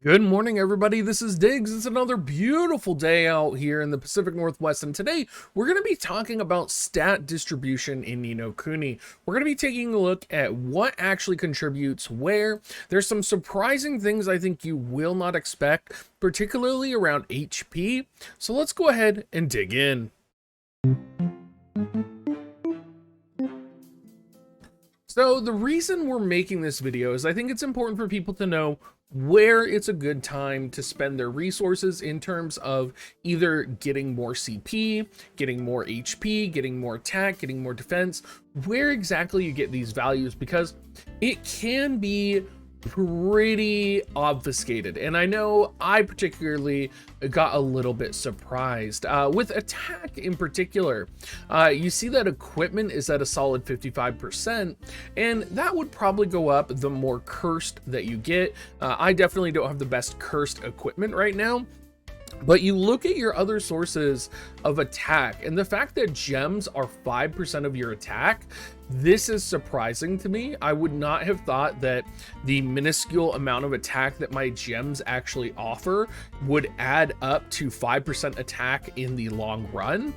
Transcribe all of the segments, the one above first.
Good morning, everybody. This is Diggs. It's another beautiful day out here in the Pacific Northwest, and today we're going to be talking about stat distribution in Ni no Kuni. We're going to be taking a look at what actually contributes where. There's some surprising things I think you will not expect, particularly around HP. So let's go ahead and dig in. So the reason we're making this video is I think it's important for people to know where it's a good time to spend their resources in terms of either getting more CP, getting more HP, getting more attack, getting more defense, where exactly you get these values, because it can be pretty obfuscated. And I know I particularly got a little bit surprised with attack in particular. You see that equipment is at a solid 55%, and that would probably go up the more cursed that you get. I definitely don't have the best cursed equipment right now. But you look at your other sources of attack, and the fact that gems are 5% of your attack, this is surprising to me. I would not have thought that the minuscule amount of attack that my gems actually offer would add up to 5% attack in the long run.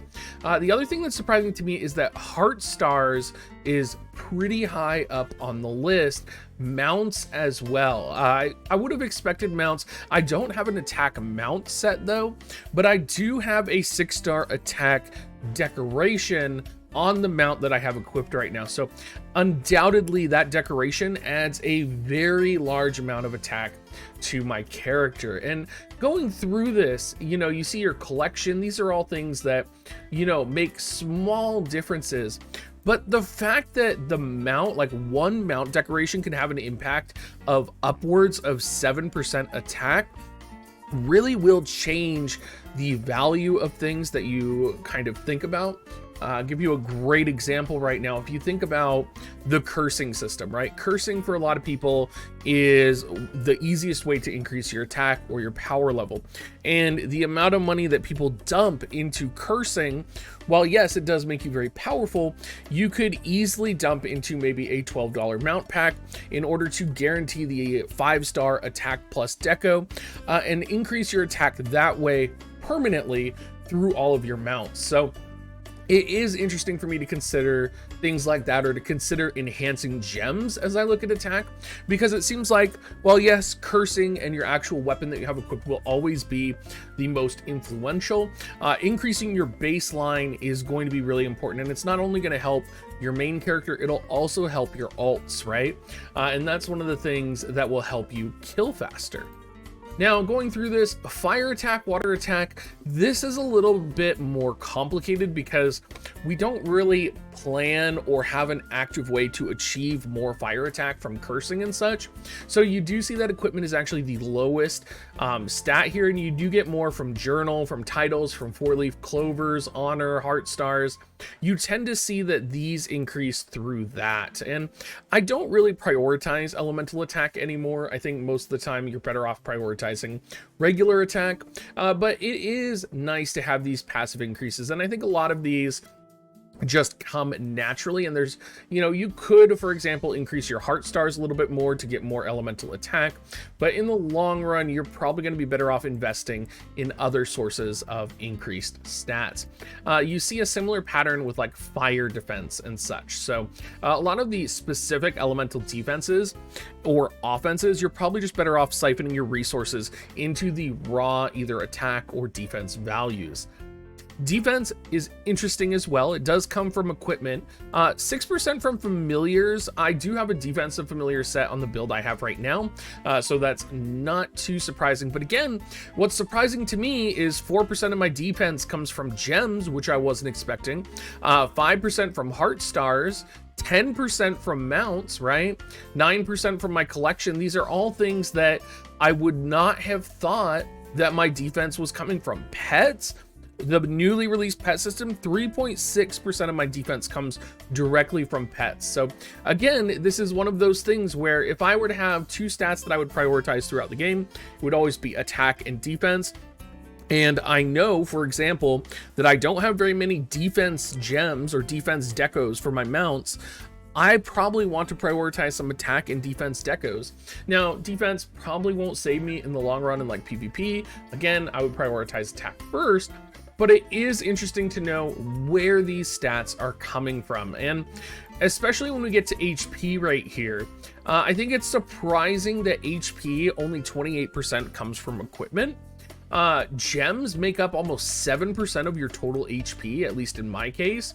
The other thing that's surprising to me is that heart stars is pretty high up on the list. Mounts as well. I would have expected mounts. I don't have an attack mount set though, but I do have a 6-star attack decoration on the mount that I have equipped right now. So undoubtedly that decoration adds a very large amount of attack to my character. And going through this, you see your collection. These are all things that, make small differences. But the fact that the mount, like one mount decoration, can have an impact of upwards of 7% attack really will change the value of things that you kind of think about. I'll give you a great example right now. If you think about the cursing system, right? Cursing for a lot of people is the easiest way to increase your attack or your power level. And the amount of money that people dump into cursing, while yes, it does make you very powerful, you could easily dump into maybe a $12 mount pack in order to guarantee the 5-star attack plus deco and increase your attack that way permanently through all of your mounts. So it is interesting for me to consider things like that, or to consider enhancing gems as I look at attack, because it seems like, well, yes, cursing and your actual weapon that you have equipped will always be the most influential. Increasing your baseline is going to be really important, and it's not only going to help your main character, it'll also help your alts, right? And that's one of the things that will help you kill faster. Now, going through this, fire attack, water attack, this is a little bit more complicated because we don't really plan or have an active way to achieve more fire attack from cursing and such. So you do see that equipment is actually the lowest stat here, and you do get more from journal, from titles, from 4-leaf clovers, honor, heart stars. You tend to see that these increase through that. And I don't really prioritize elemental attack anymore. I think most of the time you're better off prioritizing regular attack, but it is nice to have these passive increases. And I think a lot of these just come naturally, and there's, you could, for example, increase your heart stars a little bit more to get more elemental attack, but in the long run you're probably going to be better off investing in other sources of increased stats. You see a similar pattern with like fire defense and such. So a lot of the specific elemental defenses or offenses, you're probably just better off siphoning your resources into the raw either attack or defense values. Defense is interesting as well. It does come from equipment, 6% from familiars. I do have a defensive familiar set on the build I have right now, so that's not too surprising. But again, what's surprising to me is 4% of my defense comes from gems, which I wasn't expecting, 5% from heart stars, 10% from mounts, right? 9% from my collection. These are all things that I would not have thought that my defense was coming from. Pets, the newly released pet system, 3.6% of my defense comes directly from pets. So again, this is one of those things where if I were to have two stats that I would prioritize throughout the game, it would always be attack and defense. And I know, for example, that I don't have very many defense gems or defense decos for my mounts. I probably want to prioritize some attack and defense decos. Now, defense probably won't save me in the long run in like PvP. Again, I would prioritize attack first, but it is interesting to know where these stats are coming from. And especially when we get to HP right here, I think it's surprising that HP only 28% comes from equipment. Gems make up almost 7% of your total HP, at least in my case.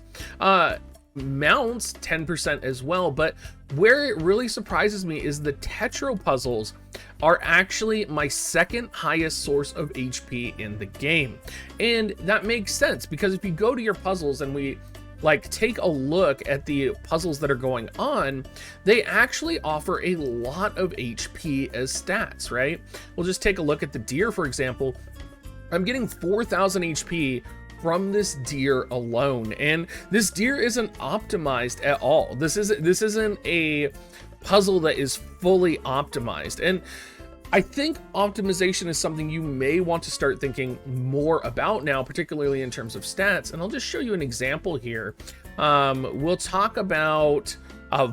Mounts 10% as well, but where it really surprises me is the Tetro puzzles are actually my second highest source of HP in the game. And that makes sense, because if you go to your puzzles and we like take a look at the puzzles that are going on, they actually offer a lot of HP as stats, right? We'll just take a look at the deer, for example. I'm getting 4,000 HP from this deer alone, and this deer isn't optimized at all. This isn't a puzzle that is fully optimized, and I think optimization is something you may want to start thinking more about now, particularly in terms of stats. And I'll just show you an example here. We'll talk about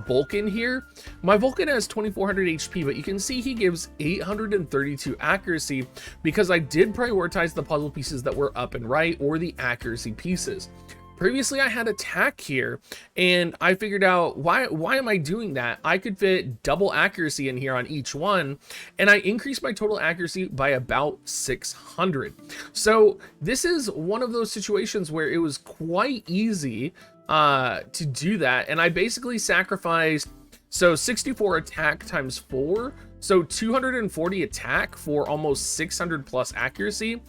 Vulcan here. My Vulcan has 2400 HP, but you can see he gives 832 accuracy because I did prioritize the puzzle pieces that were up and right, or the accuracy pieces. Previously, I had attack here, and I figured out why am I doing that? I could fit double accuracy in here on each one, and I increased my total accuracy by about 600. So this is one of those situations where it was quite easy to do that, and I basically sacrificed 64 attack times 4, so 240 attack for almost 600 plus accuracy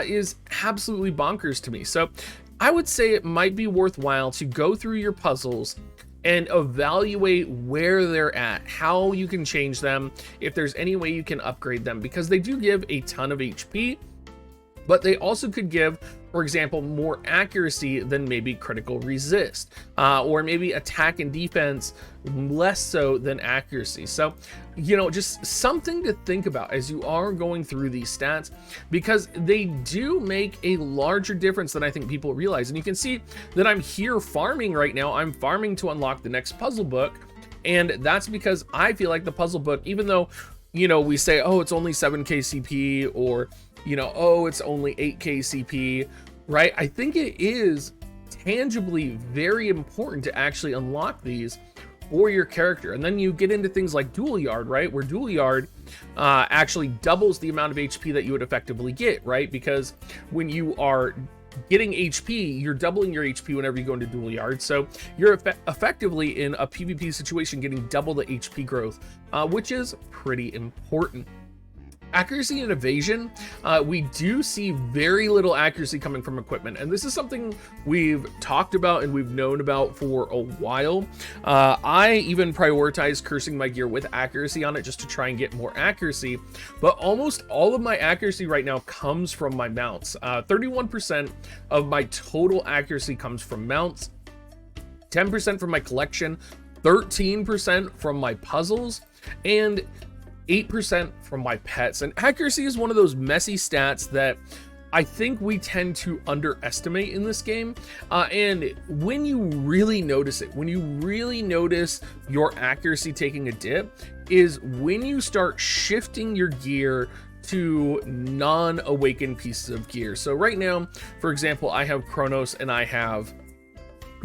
is absolutely bonkers to me. So I would say it might be worthwhile to go through your puzzles and evaluate where they're at, how you can change them, if there's any way you can upgrade them, because they do give a ton of HP, but they also could give, for example, more accuracy than maybe critical resist, or maybe attack and defense less so than accuracy. So, you know, just something to think about as you are going through these stats, because they do make a larger difference than I think people realize. And you can see that I'm here farming right now. I'm farming to unlock the next puzzle book. And that's because I feel like the puzzle book, even though, you know, we say, oh, it's only 7k CP, or, you know, oh, it's only 8k CP, right? I think it is tangibly very important to actually unlock these for your character. And then you get into things like Dual Yard, right? Where Dual Yard actually doubles the amount of HP that you would effectively get, right? Because when you are getting HP, you're doubling your HP whenever you go into Dual Yard. So you're effectively in a PvP situation getting double the HP growth, which is pretty important. Accuracy and evasion, we do see very little accuracy coming from equipment, and this is something we've talked about and we've known about for a while. I even prioritize cursing my gear with accuracy on it just to try and get more accuracy, but almost all of my accuracy right now comes from my mounts. 31% of my total accuracy comes from mounts, 10% from my collection, 13% from my puzzles, and 8% from my pets. And accuracy is one of those messy stats that I think we tend to underestimate in this game. And when you really notice it, when you really notice your accuracy taking a dip, is when you start shifting your gear to non-awakened pieces of gear. So right now, for example, I have Chronos and I have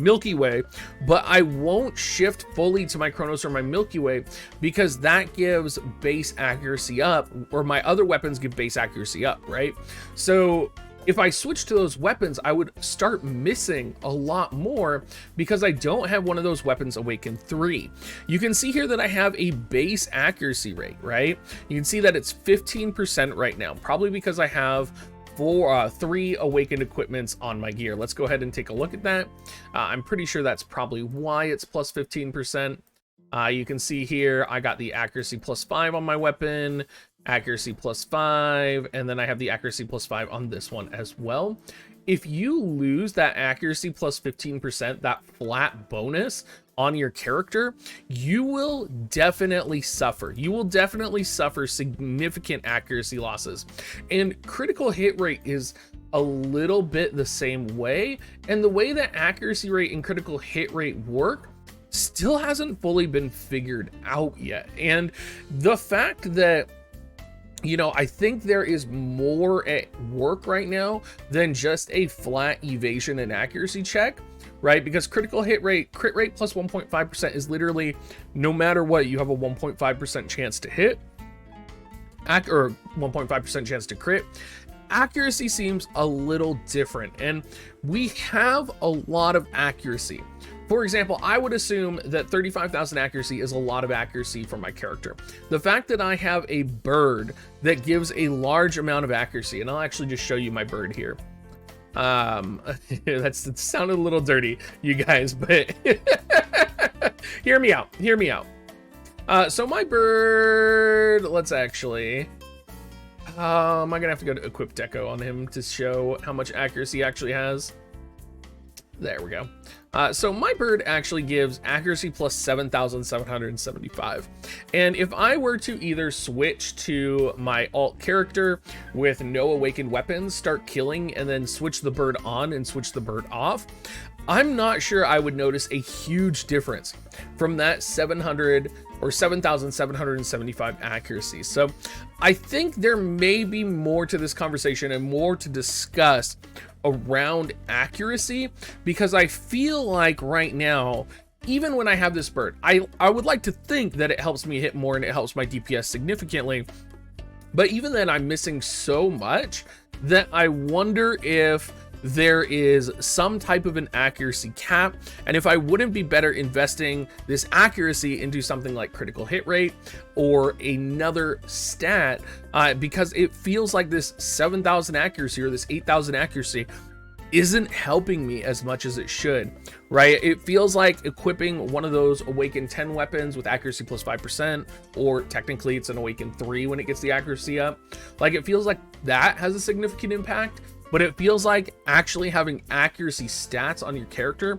Milky Way, but I won't shift fully to my Chronos or my Milky Way because that gives base accuracy up, or my other weapons give base accuracy up, right? So if I switch to those weapons, I would start missing a lot more because I don't have one of those weapons awakened 3. You can see here that I have a base accuracy rate, right? You can see that it's 15% right now, probably because I have 3 awakened equipments on my gear. Let's go ahead and take a look at that. I'm pretty sure that's probably why it's plus 15%. You can see here I got the accuracy plus 5 on my weapon, accuracy plus 5, and then I have the accuracy plus 5 on this one as well. If you lose that accuracy plus 15%, that flat bonus on your character, you will definitely suffer. You will definitely suffer significant accuracy losses. And critical hit rate is a little bit the same way. And the way that accuracy rate and critical hit rate work still hasn't fully been figured out yet. And the fact that, you know, I think there is more at work right now than just a flat evasion and accuracy check, right? Because critical hit rate, crit rate plus 1.5% is literally no matter what, you have a 1.5% chance to hit, or 1.5% chance to crit. Accuracy seems a little different, and we have a lot of accuracy. For example, I would assume that 35,000 accuracy is a lot of accuracy for my character. The fact that I have a bird that gives a large amount of accuracy, and I'll actually just show you my bird here. It sounded a little dirty, you guys, but hear me out, hear me out. So my bird, let's actually, am I gonna have to go to equip deco on him to show how much accuracy he actually has? There we go. So my bird actually gives accuracy plus 7,775. And if I were to either switch to my alt character with no awakened weapons, start killing, and then switch the bird on and switch the bird off, I'm not sure I would notice a huge difference from that 700 or 7,775 accuracy. So I think there may be more to this conversation and more to discuss around accuracy, because I feel like right now, even when I have this bird, I would like to think that it helps me hit more and it helps my DPS significantly. But even then, I'm missing so much that I wonder if there is some type of an accuracy cap, and if I wouldn't be better investing this accuracy into something like critical hit rate or another stat, because it feels like this 7,000 accuracy or this 8,000 accuracy isn't helping me as much as it should, right? It feels like equipping one of those awakened 10 weapons with accuracy plus 5%, or technically it's an awakened 3 when it gets the accuracy up. Like, it feels like that has a significant impact, but it feels like actually having accuracy stats on your character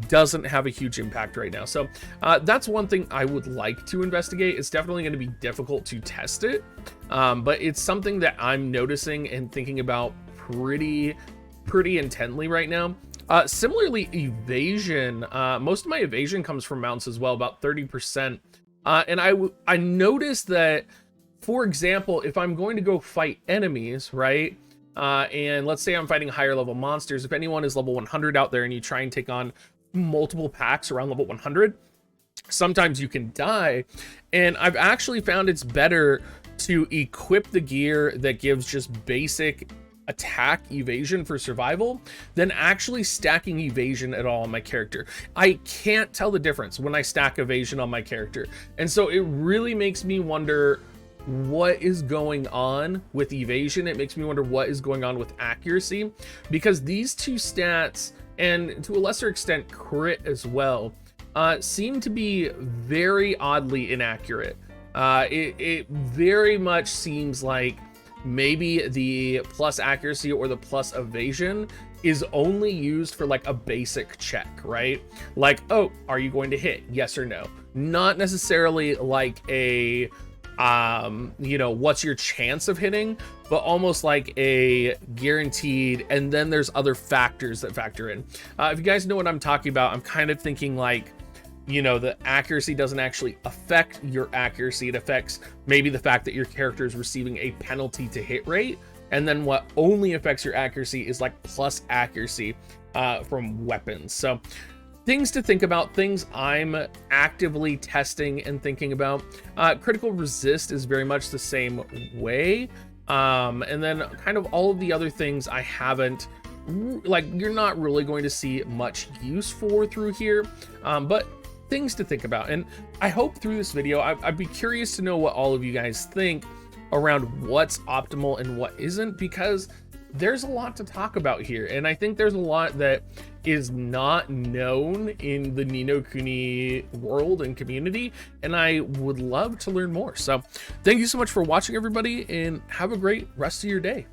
doesn't have a huge impact right now. So that's one thing I would like to investigate. It's definitely going to be difficult to test it, but it's something that I'm noticing and thinking about pretty intently right now. Similarly, evasion, most of my evasion comes from mounts as well, about 30%. And I noticed that, for example, if I'm going to go fight enemies, right? And let's say I'm fighting higher level monsters. If anyone is level 100 out there and you try and take on multiple packs around level 100, sometimes you can die. And I've actually found it's better to equip the gear that gives just basic attack evasion for survival than actually stacking evasion at all on my character. I can't tell the difference when I stack evasion on my character. And so it really makes me wonder what is going on with evasion. It makes me wonder what is going on with accuracy, because these two stats, and to a lesser extent crit as well, seem to be very oddly inaccurate. It very much seems like maybe the plus accuracy or the plus evasion is only used for like a basic check, right? Like, oh, are you going to hit? Yes or no? Not necessarily like a you know, what's your chance of hitting, but almost like a guaranteed, and then there's other factors that factor in. If you guys know what I'm talking about, I'm kind of thinking like, you know, the accuracy doesn't actually affect your accuracy. It affects maybe the fact that your character is receiving a penalty to hit rate, and then what only affects your accuracy is like plus accuracy from weapons. So things to think about, things I'm actively testing and thinking about. Critical resist is very much the same way. And then kind of all of the other things I haven't, like, you're not really going to see much use for through here, but things to think about. And I hope through this video, I'd be curious to know what all of you guys think around what's optimal and what isn't, because there's a lot to talk about here, and I think there's a lot that is not known in the Ni no Kuni world and community, and I would love to learn more. So thank you so much for watching, everybody, and have a great rest of your day.